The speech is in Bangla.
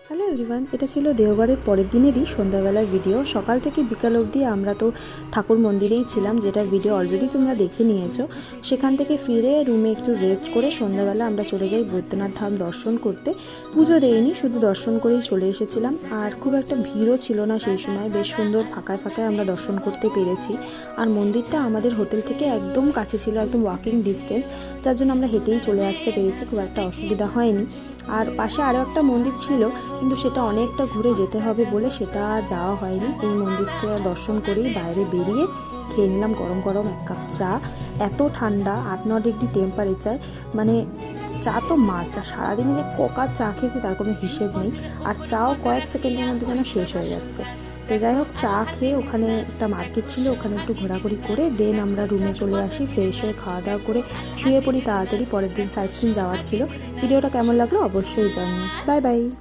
হ্যালো এভরিওয়ান, এটা ছিল দেওঘরের পরের দিনেরই সন্ধ্যাবেলার ভিডিও। সকাল থেকে বিকাল অবধি আমরা তো ঠাকুর মন্দিরেই ছিলাম, যেটার ভিডিও অলরেডি তোমরা দেখে নিয়েছো। সেখান থেকে ফিরে রুমে একটু রেস্ট করে সন্ধ্যাবেলা আমরা চলে যাই বৈদ্যনাথ ধাম দর্শন করতে। পুজো দেইনি, শুধু দর্শন করেই চলে এসেছিলাম। আর খুব একটা ভিড়ও ছিল না সেই সময়, বেশ সুন্দর ফাঁকায় ফাঁকায় আমরা দর্শন করতে পেরেছি। আর মন্দিরটা আমাদের হোটেল থেকে একদম কাছে ছিল, একদম ওয়াকিং ডিস্টেন্স, যার জন্য আমরা হেঁটেই চলে আসতে পেরেছি, খুব একটা অসুবিধা হয়নি। আর পাশে আরও একটা মন্দির ছিল, কিন্তু সেটা অনেকটা ঘুরে যেতে হবে বলে সেটা যাওয়া হয়নি। এই মন্দিরটা দর্শন করেই বাইরে বেরিয়ে খেয়ে নিলাম গরম গরম এক কাপ চা। এত ঠান্ডা, 8-9 ডিগ্রি টেম্পারেচার, মানে চা তো মাছটা সারাদিনে যে ককার চা খেয়েছি তার কোনো হিসেব নেই। আর চাও কয়েক সেকেন্ডের মধ্যে যেন শেষ হয়ে যাচ্ছে। তো যাই হোক, চা খেয়ে ওখানে একটা মার্কেট ছিল, ওখানে একটু ঘোরাঘুরি করে দেন আমরা রুমে চলে আসি। ফ্রেশ হয়ে খাওয়া দাওয়া করে শুয়ে পড়ি তাড়াতাড়ি, পরের দিন সাইট সিন যাওয়ার ছিল। ভিডিওটা কেমন লাগলো অবশ্যই জানিও। Bye bye.